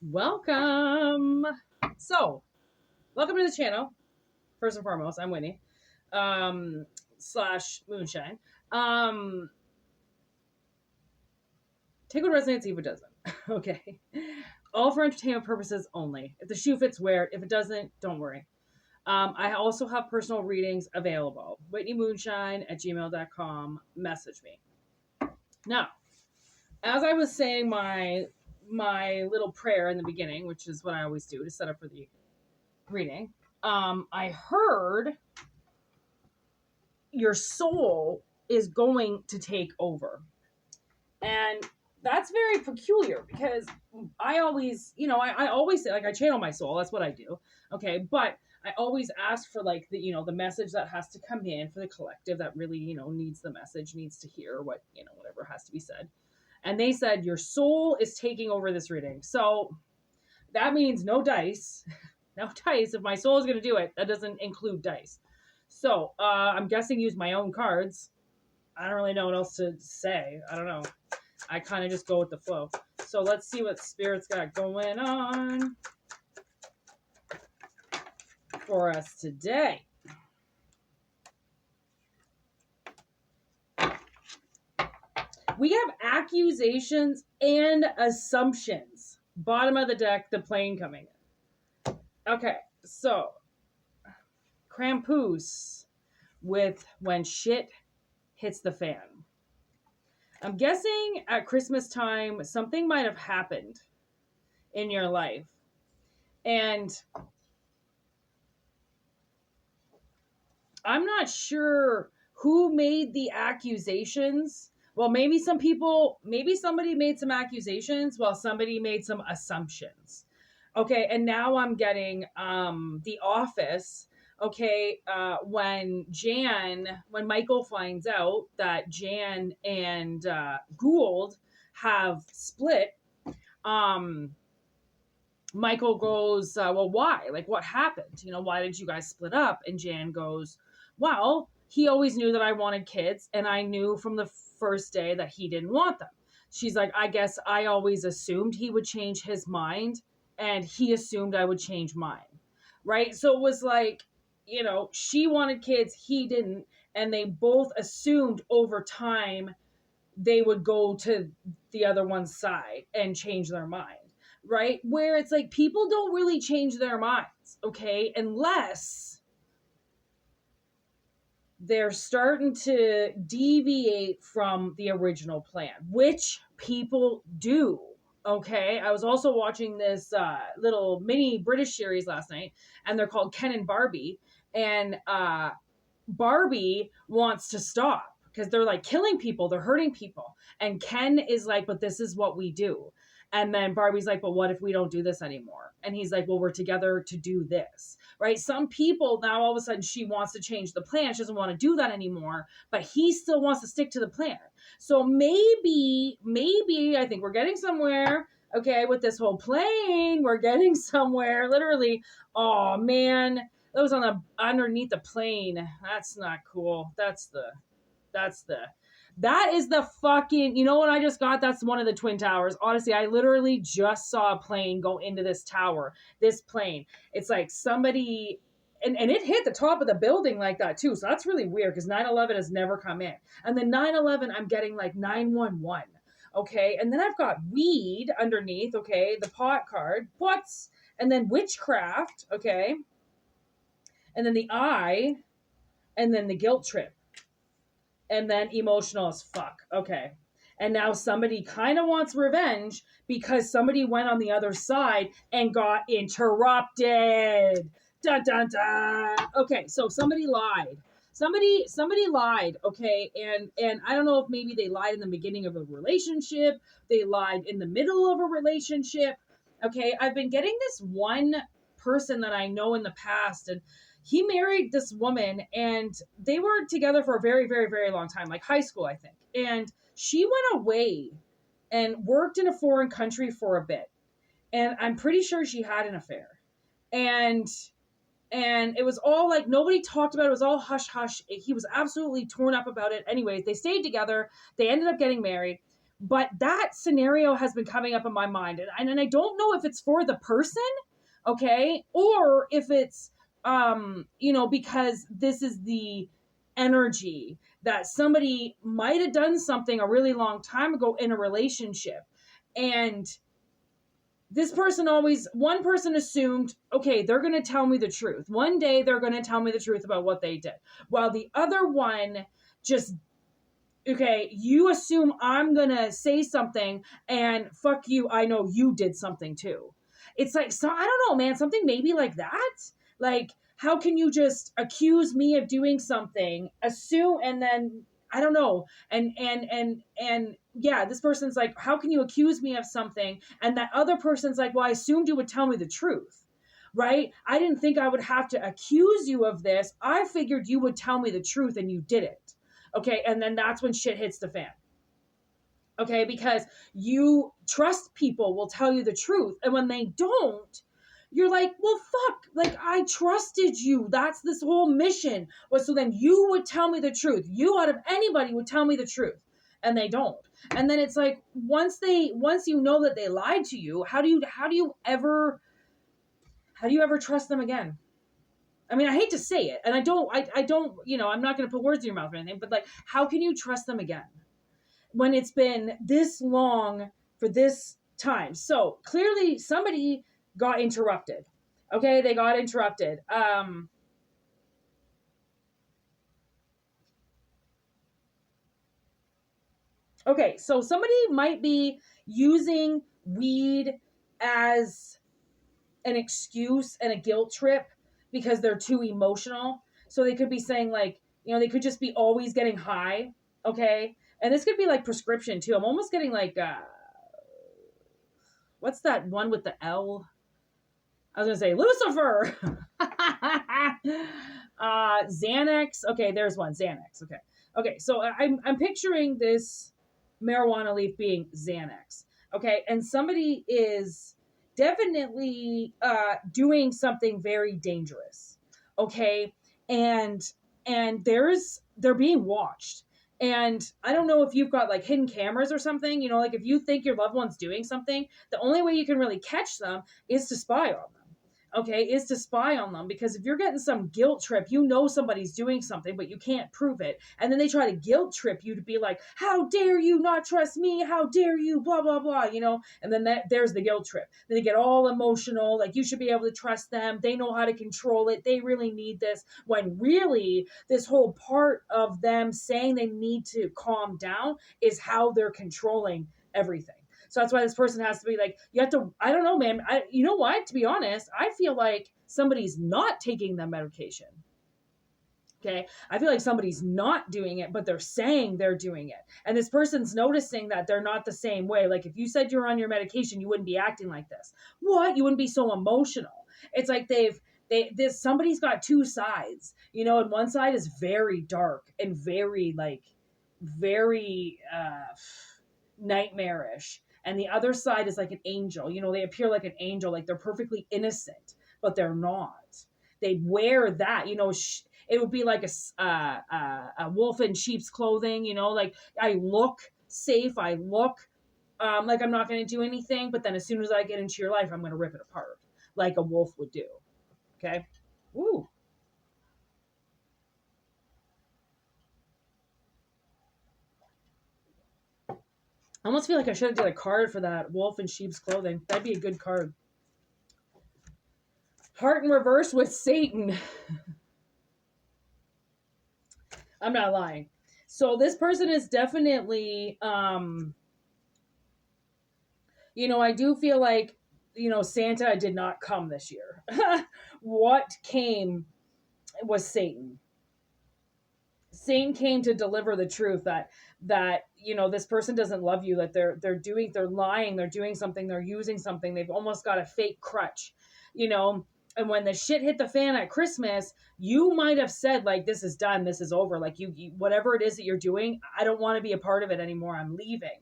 Welcome. So, welcome to the channel. First and foremost, I'm Whitney, slash Moonshine. Take what resonates, leave what doesn't. Okay. All for entertainment purposes only. If the shoe fits, wear it. If it doesn't, don't worry. I also have personal readings available. WhitneyMoonshine@gmail.com. Message me. Now, as I was saying my little prayer in the beginning, which is what I always do to set up for the reading, I heard your soul is going to take over. And that's very peculiar because I always, I always say, like, I channel my soul. That's what I do. Okay. But I always ask for, like, the message that has to come in for the collective that really, needs the message, needs to hear what, whatever has to be said. And they said, your soul is taking over this reading. So that means no dice. No dice. If my soul is going to do it, that doesn't include dice. So I'm guessing use my own cards. I don't really know what else to say. I don't know. I kind of just go with the flow. So let's see what Spirit's got going on for us today. We have accusations and assumptions. Bottom of the deck, the plane coming in. Okay, so Krampus with when shit hits the fan. I'm guessing at Christmas time, something might have happened in your life. And I'm not sure who made the accusations. Well, maybe somebody made some accusations while somebody made some assumptions. Okay, and now I'm getting The Office. Okay, when Michael finds out that Jan and Gould have split, Michael goes, well, why? Like, what happened? Why did you guys split up? And Jan goes, well, he always knew that I wanted kids, and I knew from the first day that he didn't want them. She's like, I guess I always assumed he would change his mind, and he assumed I would change mine. Right? So it was like, she wanted kids, he didn't, and they both assumed over time they would go to the other one's side and change their mind. Right? Where it's like people don't really change their minds, okay? Unless they're starting to deviate from the original plan, which people do. Okay, I was also watching this little mini British series last night, and they're called Ken and Barbie. And Barbie wants to stop because they're like killing people, they're hurting people. And Ken is like, but this is what we do. And then Barbie's like, but what if we don't do this anymore? And he's like, well, we're together to do this, right? Some people now all of a sudden she wants to change the plan. She doesn't want to do that anymore, but he still wants to stick to the plan. So maybe I think we're getting somewhere. Okay, with this whole plane, we're getting somewhere. Literally, oh man, that was on the underneath the plane. That's not cool. That is the fucking, what I just got? That's one of the Twin Towers. Honestly, I literally just saw a plane go into this tower, this plane. It's like somebody, and it hit the top of the building like that too. So that's really weird because 9/11 has never come in. And then 9/11, I'm getting like 911. Okay. And then I've got weed underneath. Okay. The pot card, what's, and then witchcraft. Okay. And then the eye, and then the guilt trip. And then emotional as fuck. Okay. And now somebody kind of wants revenge because somebody went on the other side and got interrupted. Dun, dun, dun. Okay, so somebody lied. Somebody lied, okay? And I don't know if maybe they lied in the beginning of a relationship. They lied in the middle of a relationship. Okay, I've been getting this one person that I know in the past, and he married this woman and they were together for a very, very, very long time, like high school, I think. And she went away and worked in a foreign country for a bit. And I'm pretty sure she had an affair. And it was all like, nobody talked about it. It was all hush hush. He was absolutely torn up about it. Anyways, they stayed together. They ended up getting married. But that scenario has been coming up in my mind, and I don't know if it's for the person, okay, or if it's because this is the energy that somebody might have done something a really long time ago in a relationship, and this person always, one person assumed, okay, they're going to tell me the truth. One day they're going to tell me the truth about what they did. While the other one just, okay, you assume I'm going to say something and fuck you, I know you did something too. It's like, so I don't know, man, something maybe like that. Like, how can you just accuse me of doing something, assume, and then I don't know, and yeah, this person's like, how can you accuse me of something, and that other person's like, well, I assumed you would tell me the truth, right? I didn't think I would have to accuse you of this. I figured you would tell me the truth, and you didn't. Okay, and then that's when shit hits the fan. Okay, because you trust people will tell you the truth, and when they don't, you're like, well, fuck, like, I trusted you. That's this whole mission was so then you would tell me the truth. You out of anybody would tell me the truth, and they don't. And then it's like, once you know that they lied to you, how do you ever trust them again? I mean, I hate to say it, and I don't, I'm not going to put words in your mouth or anything, but like, how can you trust them again when it's been this long for this time? So clearly somebody got interrupted. Okay, they got interrupted. Okay, so somebody might be using weed as an excuse and a guilt trip because they're too emotional. So they could be saying, like, they could just be always getting high. Okay. And this could be like prescription too. I'm almost getting like, what's that one with the L? I was going to say Lucifer. Xanax. Okay. There's one. Xanax. Okay. Okay. So I'm picturing this marijuana leaf being Xanax. Okay. And somebody is definitely doing something very dangerous. Okay. And they're being watched. And I don't know if you've got like hidden cameras or something, like if you think your loved one's doing something, the only way you can really catch them is to spy on them. Okay, is to spy on them, because if you're getting some guilt trip, somebody's doing something, but you can't prove it. And then they try to guilt trip you to be like, how dare you not trust me? How dare you? Blah, blah, blah, and then there's the guilt trip. Then they get all emotional, like you should be able to trust them. They know how to control it. They really need this. When really, this whole part of them saying they need to calm down is how they're controlling everything. So that's why this person has to be like, you have to, I don't know, man. You know what? To be honest, I feel like somebody's not taking the medication. Okay. I feel like somebody's not doing it, but they're saying they're doing it. And this person's noticing that they're not the same way. Like if you said you're on your medication, you wouldn't be acting like this. What? You wouldn't be so emotional. It's like somebody's got two sides, and one side is very dark and very nightmarish. And the other side is like an angel. They appear like an angel, like they're perfectly innocent, but they're not. They wear that, it would be like a wolf in sheep's clothing, like I look safe. I look like I'm not going to do anything. But then as soon as I get into your life, I'm going to rip it apart like a wolf would do. Okay. Ooh. I almost feel like I should have did a card for that wolf in sheep's clothing. That'd be a good card. Heart in reverse with Satan. I'm not lying. So this person is definitely, I do feel like, Santa did not come this year. What came was Satan. Satan came to deliver the truth that this person doesn't love you, that they're lying, they're doing something, they're using something, they've almost got a fake crutch, and when the shit hit the fan at Christmas, you might have said like, this is done, this is over, like you whatever it is that you're doing, I don't want to be a part of it anymore, I'm leaving.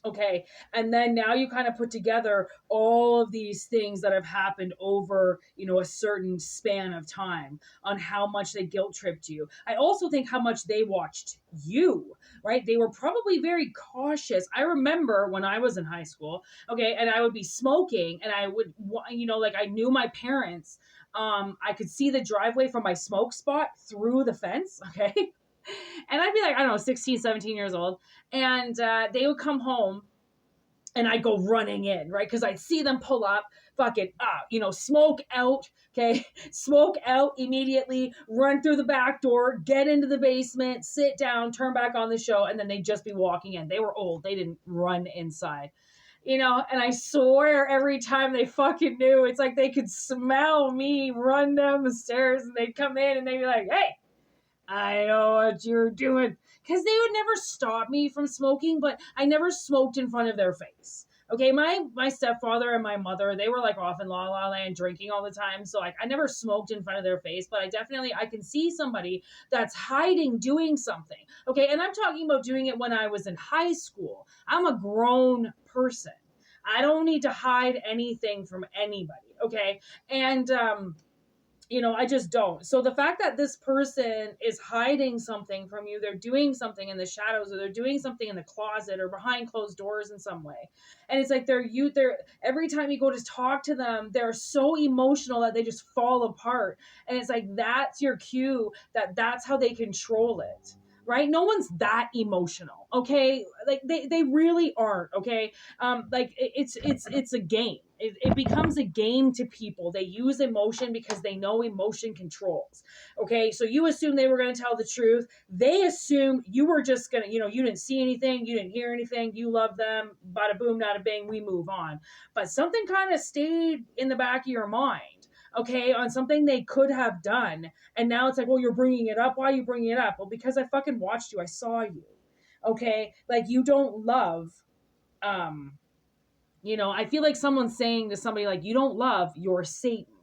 Okay. And then now you kind of put together all of these things that have happened over, a certain span of time on how much they guilt tripped you. I also think how much they watched you, right? They were probably very cautious. I remember when I was in high school, okay, and I would be smoking and I would, like I knew my parents. I could see the driveway from my smoke spot through the fence, okay? And I'd be like, I don't know, 16, 17 years old. And they would come home and I'd go running in, right? Because I'd see them pull up, fucking up, smoke out, okay? Smoke out immediately, run through the back door, get into the basement, sit down, turn back on the show, and then they'd just be walking in. They were old, they didn't run inside. And I swear every time they fucking knew, it's like they could smell me run down the stairs and they'd come in and they'd be like, hey, I know what you're doing. Because they would never stop me from smoking, but I never smoked in front of their face. Okay, my stepfather and my mother, they were like off in La La Land drinking all the time. So like I never smoked in front of their face, but I can see somebody that's hiding doing something. Okay, and I'm talking about doing it when I was in high school. I'm a grown person. I don't need to hide anything from anybody. Okay. And I just don't. So the fact that this person is hiding something from you, they're doing something in the shadows, or they're doing something in the closet or behind closed doors in some way. And it's like they're every time you go to talk to them, they're so emotional that they just fall apart. And it's like that's your cue that that's how they control it. Right? No one's that emotional, okay? Like they really aren't, okay? Like it's a game. It becomes a game to people. They use emotion because they know emotion controls. Okay, so you assume they were going to tell the truth. They assume you were just going to, you didn't see anything, you didn't hear anything, you love them, bada boom, nada bing, we move on. But something kind of stayed in the back of your mind, okay, on something they could have done. And now it's like, well, you're bringing it up. Why are you bringing it up? Well, because I fucking watched you. I saw you. Okay, like you don't love um I feel like someone's saying to somebody like, you don't love, you're Satan.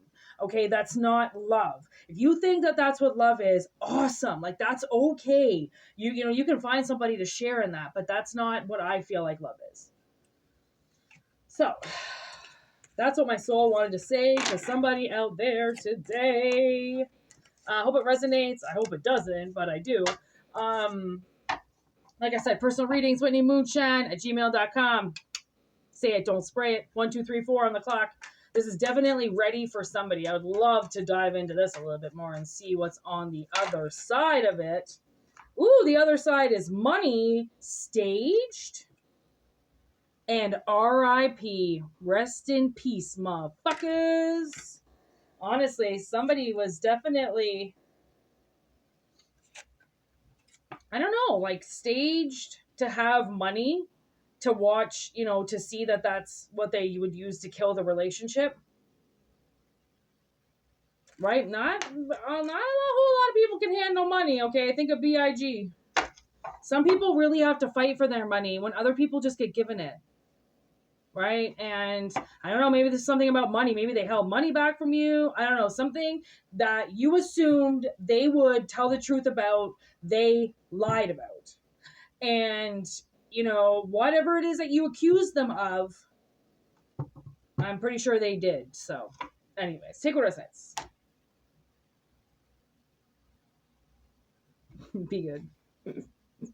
Okay, that's not love. If you think that that's what love is, awesome. Like that's okay. You can find somebody to share in that, but that's not what I feel like love is. So that's what my soul wanted to say to somebody out there today. I hope it resonates. I hope it doesn't, but I do. Like I said, personal readings, Whitney Moonshine at gmail.com. Say it, don't spray it. 1, 2, 3, 4 on the clock. This is definitely ready for somebody. I would love to dive into this a little bit more and see what's on the other side of it. Ooh, the other side is money staged and RIP. Rest in peace, motherfuckers. Honestly, somebody was definitely, I don't know, like staged to have money to watch, to see that that's what they would use to kill the relationship. Right? Not a whole lot of people can handle money, okay? Think of BIG. Some people really have to fight for their money when other people just get given it. Right? And I don't know, maybe there's something about money. Maybe they held money back from you. I don't know, something that you assumed they would tell the truth about, they lied about. And, whatever it is that you accuse them of, I'm pretty sure they did. So, anyways, take what it says. Be good.